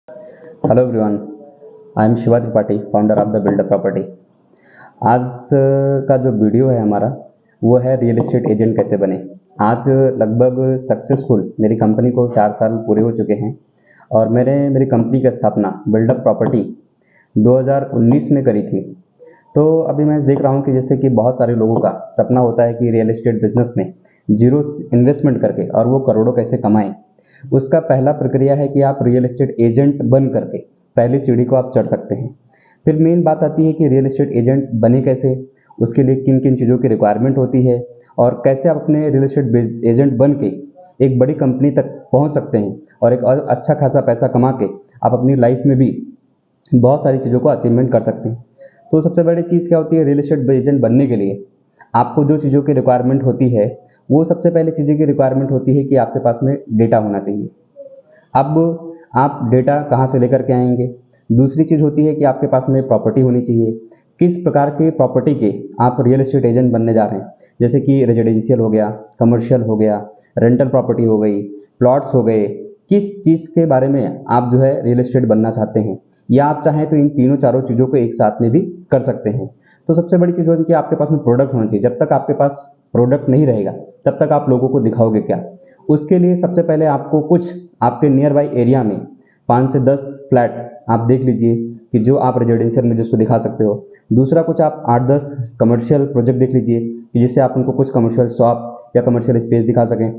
Hello everyone, I am Shiva Tripathi, founder of the builder property. आज का जो वीडियो है हमारा वो है रियल एस्टेट एजेंट कैसे बने। आज लगभग सक्सेसफुल मेरी कंपनी को 4 साल पूरे हो चुके हैं और मैंने मेरी कंपनी की स्थापना बिल्डर प्रॉपर्टी 2019 में करी थी। तो अभी मैं देख रहा हूँ कि जैसे कि बहुत सारे लोगों का सपना होता है कि रियल एस्टेट बिजनेस में जीरो इन्वेस्टमेंट करके और वो करोड़ों कैसे कमाएं। उसका पहला प्रक्रिया है कि आप रियल एस्टेट एजेंट बन करके पहली सीढ़ी को आप चढ़ सकते हैं। फिर मेन बात आती है कि रियल एस्टेट एजेंट बने कैसे, उसके लिए किन किन चीज़ों की रिक्वायरमेंट होती है और कैसे आप अपने रियल एस्टेट एजेंट बन के एक बड़ी कंपनी तक पहुंच सकते हैं और एक और अच्छा खासा पैसा कमा के आप अपनी लाइफ में भी बहुत सारी चीज़ों को अचीवमेंट कर सकते हैं। तो सबसे बड़ी चीज़ क्या होती है रियल एस्टेट एजेंट बनने के लिए, आपको जो चीज़ों की रिक्वायरमेंट होती है वो सबसे पहले चीज़ों की रिक्वायरमेंट होती है कि आपके पास में डेटा होना चाहिए। अब आप डेटा कहाँ से लेकर के आएंगे। दूसरी चीज़ होती है कि आपके पास में प्रॉपर्टी होनी चाहिए। किस प्रकार के प्रॉपर्टी के आप रियल एस्टेट एजेंट बनने जा रहे हैं, जैसे कि रेजिडेंशियल हो गया, कमर्शियल हो गया, रेंटल प्रॉपर्टी हो गई, प्लॉट्स हो गए। किस चीज़ के बारे में आप जो है रियल एस्टेट बनना चाहते हैं, या आप चाहें तो इन तीनों चारों चीज़ों को एक साथ में भी कर सकते हैं। तो सबसे बड़ी चीज़ होती है कि आपके पास में प्रोडक्ट होना चाहिए। जब तक आपके पास प्रोडक्ट नहीं रहेगा तब तक आप लोगों को दिखाओगे क्या। उसके लिए सबसे पहले आपको कुछ आपके नियर बाई एरिया में 5 से 10 फ्लैट आप देख लीजिए कि जो आप रेजिडेंशियल में जिसको दिखा सकते हो। दूसरा कुछ आप 8-10 कमर्शियल प्रोजेक्ट देख लीजिए कि जिससे आप उनको कुछ कमर्शियल शॉप या कमर्शियल स्पेस दिखा सकें।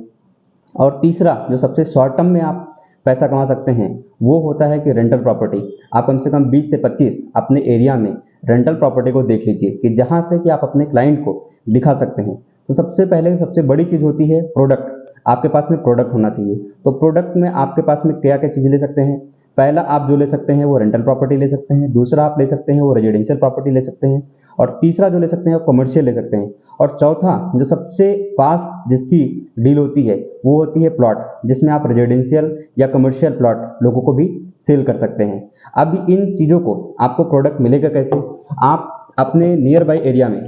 और तीसरा जो सबसे शॉर्ट टर्म में आप पैसा कमा सकते हैं वो होता है कि रेंटल प्रॉपर्टी। आप कम से कम 20 से 25 अपने एरिया में रेंटल प्रॉपर्टी को देख लीजिए कि जहाँ से कि आप अपने क्लाइंट को दिखा सकते हैं। तो सबसे पहले सबसे बड़ी चीज़ होती है प्रोडक्ट। आपके पास में प्रोडक्ट होना चाहिए। तो प्रोडक्ट में आपके पास में क्या क्या चीज़ें ले सकते हैं। पहला आप जो ले सकते हैं वो रेंटल प्रॉपर्टी ले सकते हैं। दूसरा आप ले सकते हैं वो रेजिडेंशियल प्रॉपर्टी ले सकते हैं। और तीसरा जो ले सकते हैं वो कमर्शियल ले सकते हैं। और चौथा जो सबसे फास्ट जिसकी डील होती है वो होती है प्लॉट, जिसमें आप रेजिडेंशियल या कमर्शियल प्लॉट लोगों को भी सेल कर सकते हैं। अब इन चीज़ों को आपको प्रोडक्ट मिलेगा कैसे। आप अपने नियर बाई एरिया में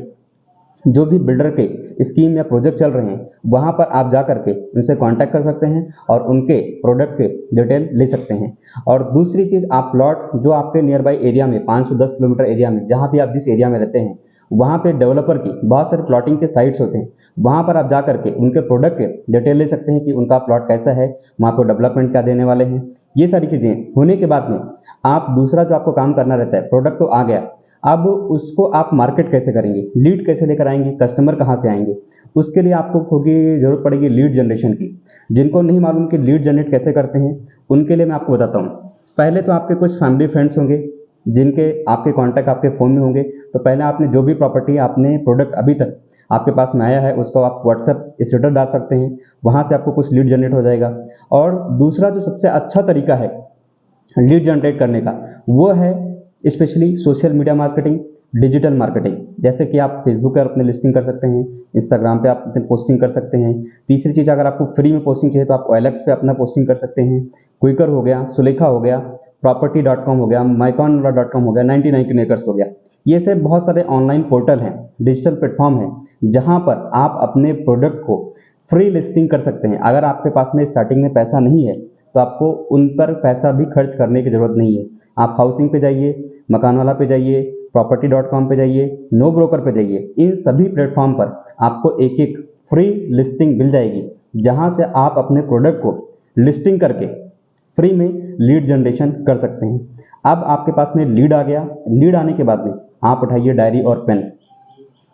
जो भी बिल्डर के स्कीम या प्रोजेक्ट चल रहे हैं वहाँ पर आप जा करके उनसे कांटेक्ट कर सकते हैं और उनके प्रोडक्ट के डिटेल ले सकते हैं। और दूसरी चीज़, आप प्लॉट जो आपके नियर बाई एरिया में 5 से 10 किलोमीटर एरिया में जहाँ भी आप जिस एरिया में रहते हैं वहाँ पे डेवलपर की बहुत सारे प्लॉटिंग के साइट्स होते हैं। वहाँ पर आप जा करके उनके प्रोडक्ट के डिटेल ले सकते हैं कि उनका प्लॉट कैसा है, वहाँ पर डेवलपमेंट क्या देने वाले हैं। ये सारी चीज़ें होने के बाद में आप दूसरा जो आपको काम करना रहता है, प्रोडक्ट तो आ गया, अब उसको आप मार्केट कैसे करेंगे, लीड कैसे लेकर आएंगे, कस्टमर कहाँ से आएंगे। उसके लिए आपको होगी जरूरत पड़ेगी लीड जनरेशन की। जिनको नहीं मालूम कि लीड जनरेट कैसे करते हैं उनके लिए मैं आपको बताता हूँ। पहले तो आपके कुछ फैमिली फ्रेंड्स होंगे जिनके आपके कांटेक्ट आपके फ़ोन में होंगे। तो पहले आपने जो भी प्रॉपर्टी आपने प्रोडक्ट अभी तक आपके पास में आया है उसको आप व्हाट्सएप स्टेटस डाल सकते हैं, वहाँ से आपको कुछ लीड जनरेट हो जाएगा। और दूसरा जो सबसे अच्छा तरीका है लीड जनरेट करने का वो है specially social media marketing, digital marketing. जैसे कि आप फेसबुक पर अपने लिस्टिंग कर सकते हैं, इंस्टाग्राम पे आप अपने पोस्टिंग कर सकते हैं। तीसरी चीज़, अगर आपको फ्री में पोस्टिंग चाहिए तो आप OLX पे अपना पोस्टिंग कर सकते हैं। क्विकर हो गया, सुलेखा हो गया, property.com हो गया, mycon.com हो गया, 99 एकर्स हो गया। ये सब बहुत सारे ऑनलाइन पोर्टल हैं, डिजिटल प्लेटफॉर्म हैं जहाँ पर आप अपने प्रोडक्ट को फ्री लिस्टिंग कर सकते हैं। अगर आपके पास में स्टार्टिंग में पैसा नहीं है तो आपको उन पर पैसा भी खर्च करने की ज़रूरत नहीं है। आप हाउसिंग पे जाइए, मकान वाला पे जाइए, property.com पे जाइए, नो ब्रोकर पे जाइए। इन सभी प्लेटफॉर्म पर आपको एक एक फ्री लिस्टिंग मिल जाएगी जहां से आप अपने प्रोडक्ट को लिस्टिंग करके फ्री में लीड जनरेशन कर सकते हैं। अब आपके पास में लीड आ गया। लीड आने के बाद में आप उठाइए डायरी और पेन,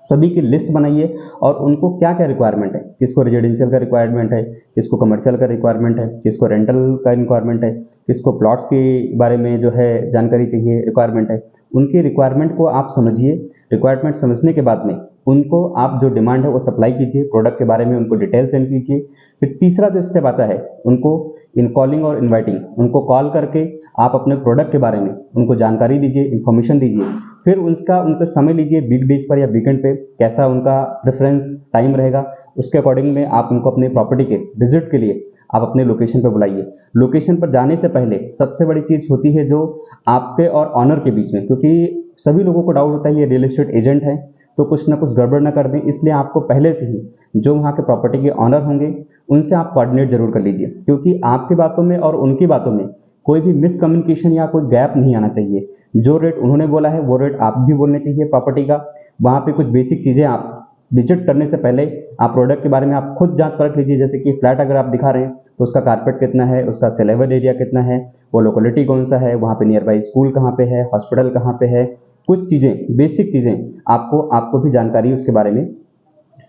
सभी की लिस्ट बनाइए और उनको क्या क्या रिक्वायरमेंट है। किसको रेजिडेंशियल का रिक्वायरमेंट है, किसको कमर्शियल का रिक्वायरमेंट है, किसको रेंटल का रिक्वायरमेंट है, किसको प्लॉट्स के बारे में जो है जानकारी चाहिए, रिक्वायरमेंट है। उनकी रिक्वायरमेंट को आप समझिए। रिक्वायरमेंट समझने के बाद में उनको आप जो डिमांड है वो सप्लाई कीजिए, प्रोडक्ट के बारे में उनको डिटेल सेंड कीजिए। फिर तीसरा जो स्टेप आता है उनको इन कॉलिंग और इन्वाइटिंग, उनको कॉल करके आप अपने प्रोडक्ट के बारे में उनको जानकारी दीजिए, इन्फॉर्मेशन दीजिए। फिर उसका उनका समय लीजिए, वीक डेज पर या वीकेंड पे कैसा उनका प्रेफरेंस टाइम रहेगा, उसके अकॉर्डिंग में आप उनको अपने प्रॉपर्टी के विजिट के लिए आप अपने लोकेशन पर बुलाइए। लोकेशन पर जाने से पहले सबसे बड़ी चीज़ होती है जो आपके और ऑनर के बीच में, क्योंकि सभी लोगों को डाउट होता है ये रियल एस्टेट एजेंट है तो कुछ ना कुछ गड़बड़ ना कर दें, इसलिए आपको पहले से ही जो वहाँ के प्रॉपर्टी के ऑनर होंगे उनसे आप कोऑर्डिनेट जरूर कर लीजिए, क्योंकि आपकी बातों में और उनकी बातों में कोई भी मिसकम्युनिकेशन या कोई गैप नहीं आना चाहिए। जो रेट उन्होंने बोला है वो रेट आप भी बोलने चाहिए प्रॉपर्टी का। वहाँ पे कुछ बेसिक चीज़ें आप विजिट करने से पहले आप प्रोडक्ट के बारे में आप खुद जांच परख लीजिए। जैसे कि फ्लैट अगर आप दिखा रहे हैं तो उसका कारपेट कितना है, उसका सेलेबल एरिया कितना है, वो लोकेलिटी कौन सा है, वहाँ पे नियर बाई स्कूल कहाँ पे है, हॉस्पिटल कहाँ पे है, कुछ चीज़ें बेसिक चीज़ें आपको भी जानकारी उसके बारे में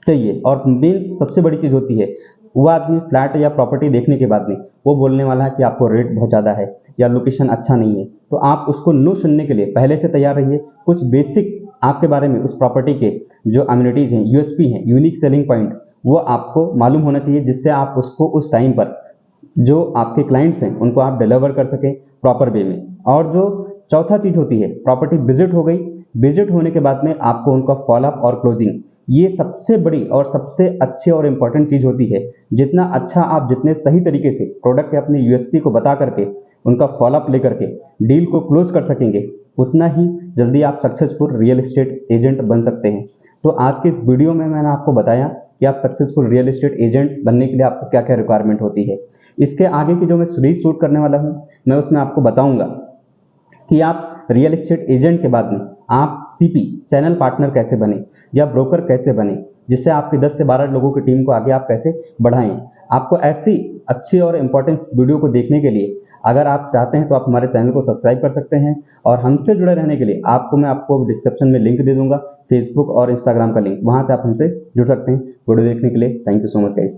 चाहिए। और मेन सबसे बड़ी चीज़ होती है, वो आदमी फ्लैट या प्रॉपर्टी देखने के बाद में वो बोलने वाला है कि आपको रेट बहुत ज़्यादा है या लोकेशन अच्छा नहीं है, तो आप उसको नो सुनने के लिए पहले से तैयार रहिए। कुछ बेसिक आपके बारे में उस प्रॉपर्टी के जो अम्यूनिटीज़ हैं, यूएसपी हैं, यूनिक सेलिंग पॉइंट, वो आपको मालूम होना चाहिए, जिससे आप उसको उस टाइम पर जो आपके क्लाइंट्स हैं उनको आप डिलीवर कर सकें प्रॉपर वे में। और जो चौथा चीज़ होती है, प्रॉपर्टी विजिट हो गई, विजिट होने के बाद में आपको उनका फॉलोअप और क्लोजिंग, ये सबसे बड़ी और सबसे अच्छी और इम्पॉर्टेंट चीज़ होती है। जितना अच्छा आप जितने सही तरीके से प्रोडक्ट के अपने यूएसपी को बता करके उनका फॉलोअप लेकर के डील को क्लोज कर सकेंगे, उतना ही जल्दी आप सक्सेसफुल रियल एस्टेट एजेंट बन सकते हैं। तो आज के इस वीडियो में मैंने आपको बताया कि आप सक्सेसफुल रियल एस्टेट एजेंट बनने के लिए आपको क्या क्या रिक्वायरमेंट होती है। इसके आगे की जो मैं सीरीज शूट करने वाला हूँ, मैं उसमें आपको बताऊंगा कि आप रियल एस्टेट एजेंट के बाद में आप सीपी चैनल पार्टनर कैसे बने या ब्रोकर कैसे बने, जिससे आपकी 10 से 12 लोगों की टीम को आगे आप कैसे बढ़ाएं। आपको ऐसी अच्छी और इम्पोर्टेंट वीडियो को देखने के लिए अगर आप चाहते हैं तो आप हमारे चैनल को सब्सक्राइब कर सकते हैं। और हमसे जुड़े रहने के लिए मैं आपको डिस्क्रिप्शन में लिंक दे दूंगा, फेसबुक और इंस्टाग्राम का लिंक, वहां से आप हमसे जुड़ सकते हैं। वीडियो देखने के लिए thank you so much guys.